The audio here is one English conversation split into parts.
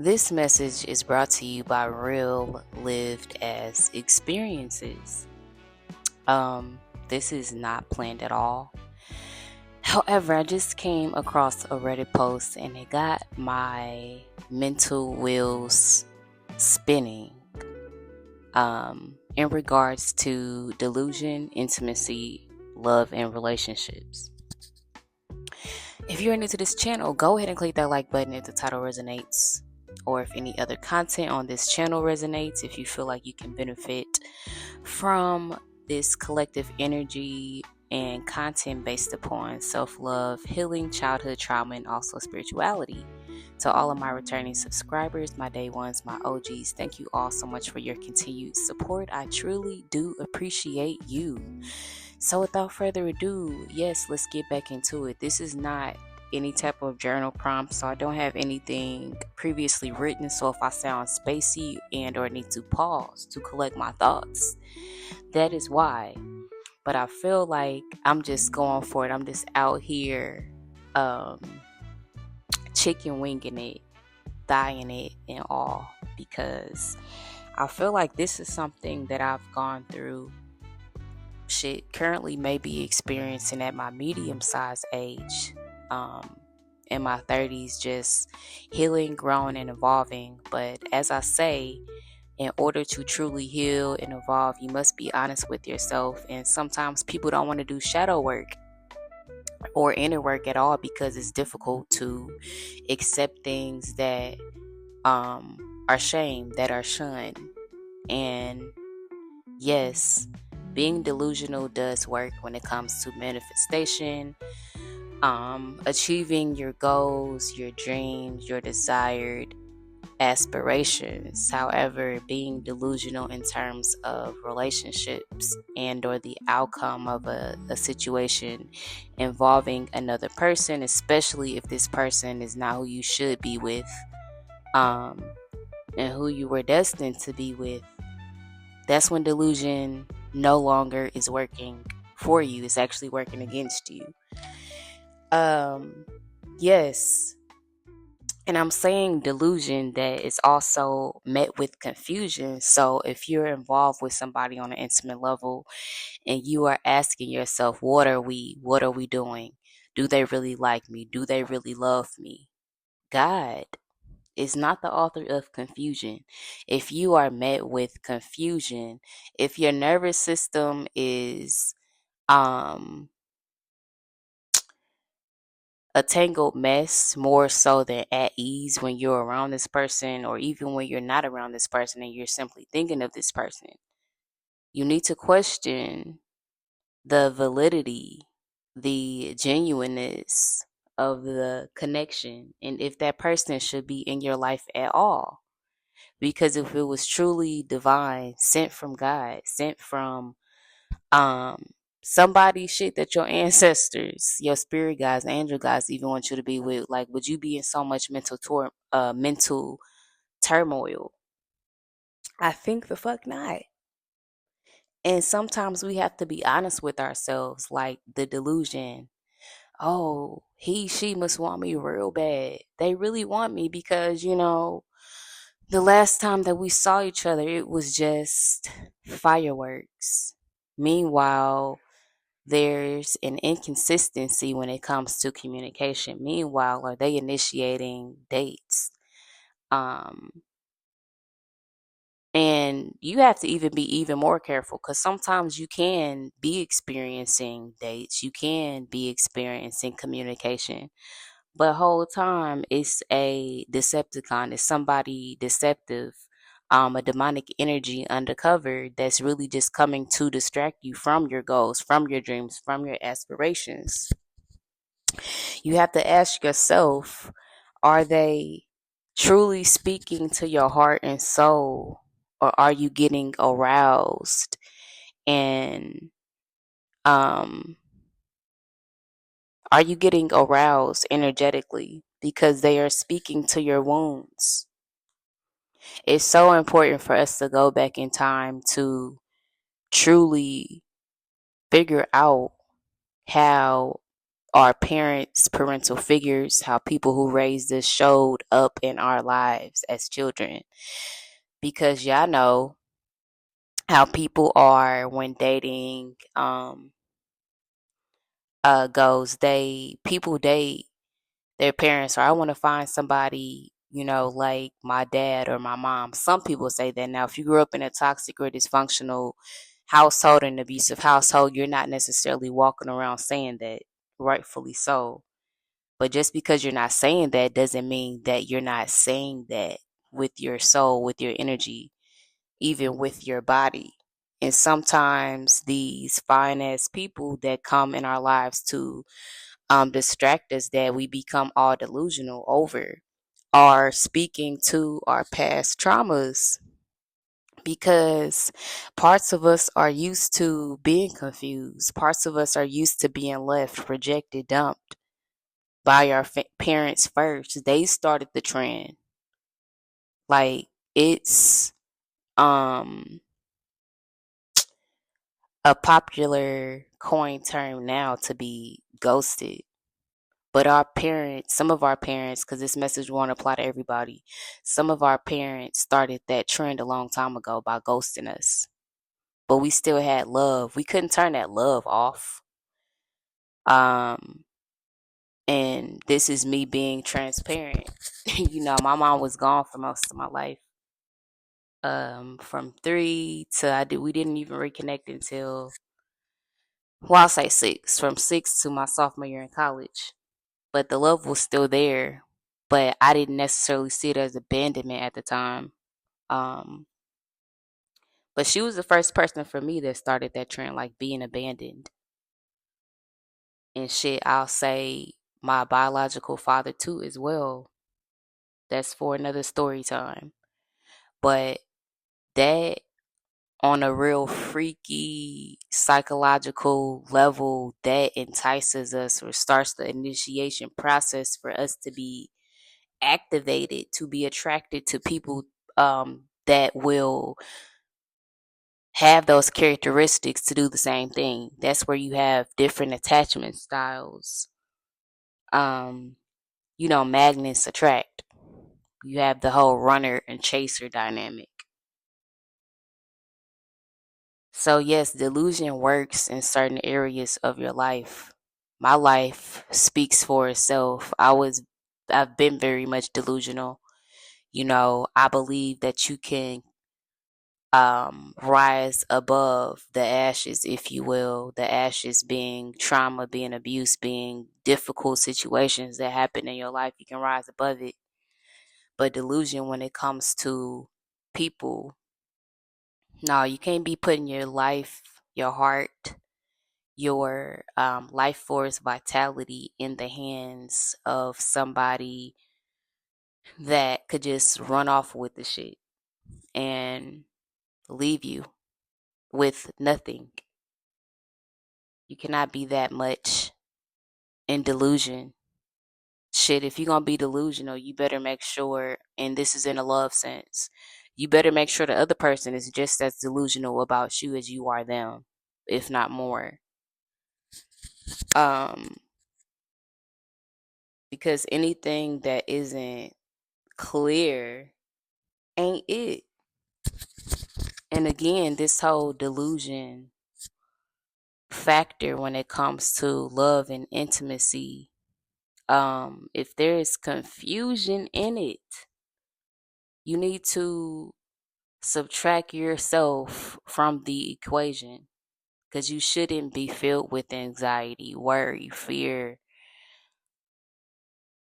This message is brought to you by Real Lived as Experiences. Um, this is not planned at all. However, I just came across a Reddit post and it got my mental wheels spinning in regards to delusion, intimacy, love, and relationships. If you're new to this channel, go ahead and click that like button if the title resonates, or if any other content on this channel resonates, if you feel like you can benefit from this collective energy and content based upon self-love, healing, childhood trauma, and also spirituality. To all of my returning subscribers, my day ones, my OGs, thank you all so much for your continued support. I truly do appreciate you. So without further ado, yes, let's get back into it. This is not any type of journal prompt, so I don't have anything previously written. So if I sound spacey and or need to pause to collect my thoughts, that is why. But I feel like I'm just going for it. I'm just out here chicken winging it, dying it and all, because I feel like this is something that I've gone through, currently maybe experiencing at my medium-sized age, in my 30s, just healing, growing, and evolving. But as I say, in order to truly heal and evolve, you must be honest with yourself. And sometimes people don't want to do shadow work or inner work at all because it's difficult to accept things that are shamed, that are shunned. And yes, being delusional does work when it comes to manifestation, achieving your goals, your dreams, your desired aspirations. However, being delusional in terms of relationships and or the outcome of a situation involving another person, especially if this person is not who you should be with, and who you were destined to be with, that's when delusion no longer is working for you. It's actually working against you. Yes. And I'm saying delusion that is also met with confusion. So if you're involved with somebody on an intimate level and you are asking yourself, what are we? What are we doing? Do they really like me? Do they really love me? God is not the author of confusion. If you are met with confusion, if your nervous system is um a tangled mess, more so than at ease when you're around this person, or even when you're not around this person and you're simply thinking of this person, you need to question the validity, the genuineness of the connection, and if that person should be in your life at all. Because if it was truly divine, sent from God, sent from um somebody shit that your ancestors, your spirit guides, angel guides even want you to be with, like, would you be in so much mental turmoil? I think the fuck not. And sometimes we have to be honest with ourselves, like the delusion. Oh, she must want me real bad. They really want me because, the last time that we saw each other, it was just fireworks. Meanwhile, there's an inconsistency when it comes to communication. Meanwhile, are they initiating dates? Um, and you have to even be even more careful, because sometimes you can be experiencing dates, you can be experiencing communication, but whole time it's a Decepticon, it's somebody deceptive, a demonic energy undercover that's really just coming to distract you from your goals, from your dreams, from your aspirations. You have to ask yourself, are they truly speaking to your heart and soul, or are you getting aroused and um are you getting aroused energetically because they are speaking to your wounds? It's so important for us to go back in time to truly figure out how our parents, parental figures, how people who raised us showed up in our lives as children. Because y'all know how people are when dating goes. People date their parents, or I want to find somebody, like my dad or my mom. Some people say that. Now, if you grew up in a toxic or dysfunctional household, an abusive household, you're not necessarily walking around saying that, rightfully so. But just because you're not saying that doesn't mean that you're not saying that with your soul, with your energy, even with your body. And sometimes these fine ass people that come in our lives to distract us, that we become all delusional over, are speaking to our past traumas, because parts of us are used to being confused. Parts of us are used to being left, rejected, dumped by our parents first. They started the trend. Like, it's um a popular coin term now to be ghosted. But our parents, some of our parents, because this message won't apply to everybody, some of our parents started that trend a long time ago by ghosting us. But we still had love. We couldn't turn that love off. Um, and this is me being transparent. My mom was gone for most of my life. From 3 to we didn't even reconnect until, well, I'll say 6. From 6 to my sophomore year in college. But the love was still there. But I didn't necessarily see it as abandonment at the time. Um, but she was the first person for me that started that trend, like being abandoned and shit. I'll say my biological father too, as well. That's for another story time. But that, on a real freaky psychological level, that entices us or starts the initiation process for us to be activated, to be attracted to people that will have those characteristics to do the same thing. That's where you have different attachment styles. Um, magnets attract. You have the whole runner and chaser dynamic. So, yes, delusion works in certain areas of your life. My life speaks for itself. I've been very much delusional. I believe that you can rise above the ashes, if you will. The ashes being trauma, being abuse, being difficult situations that happen in your life. You can rise above it. But delusion, when it comes to people, no, you can't be putting your life, your heart, your life force, vitality in the hands of somebody that could just run off with the shit and leave you with nothing. You cannot be that much in delusion. Shit, if you're gonna be delusional, you better make sure, and this is in a love sense, you better make sure the other person is just as delusional about you as you are them, if not more. Um, because anything that isn't clear ain't it. And again, this whole delusion factor when it comes to love and intimacy, if there is confusion in it, you need to subtract yourself from the equation, because you shouldn't be filled with anxiety, worry, fear,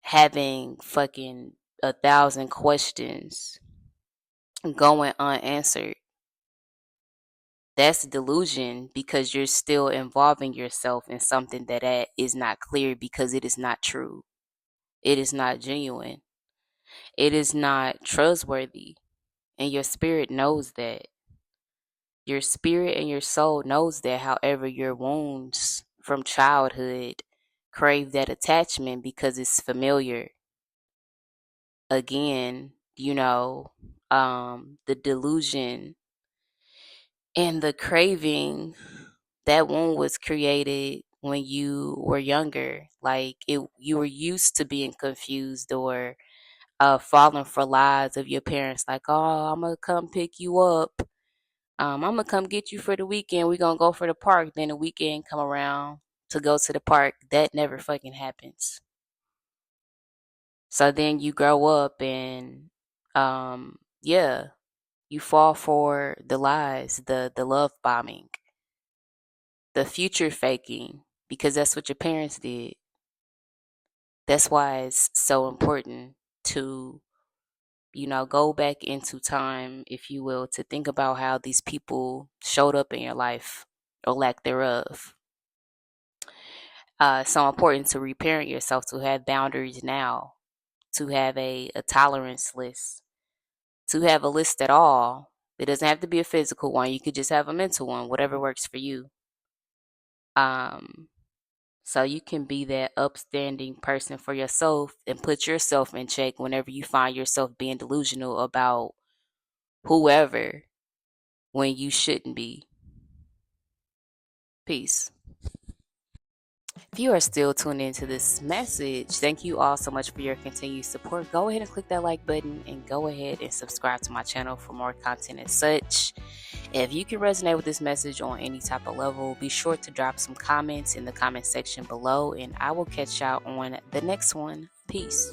having fucking 1,000 questions going unanswered. That's delusion, because you're still involving yourself in something that is not clear, because it is not true. It is not genuine. It is not trustworthy. And your spirit knows that. Your spirit and your soul knows that. However, your wounds from childhood crave that attachment because it's familiar. Again, the delusion and the craving, that wound was created when you were younger. Like you were used to being confused or falling for lies of your parents, like, "Oh, I'm gonna come pick you up. I'm gonna come get you for the weekend. We're gonna go for the park." Then the weekend come around to go to the park. That never fucking happens. So then you grow up and yeah, you fall for the lies, the love bombing, the future faking, because that's what your parents did. That's why it's so important to, go back into time, if you will, to think about how these people showed up in your life or lack thereof. It's so important to reparent yourself, to have boundaries now, to have a tolerance list, to have a list at all. It doesn't have to be a physical one. You could just have a mental one, whatever works for you. Um, so you can be that upstanding person for yourself and put yourself in check whenever you find yourself being delusional about whoever when you shouldn't be. Peace. If you are still tuned into this message, thank you all so much for your continued support. Go ahead and click that like button and go ahead and subscribe to my channel for more content and such. If you can resonate with this message on any type of level, be sure to drop some comments in the comment section below, and I will catch y'all on the next one. Peace.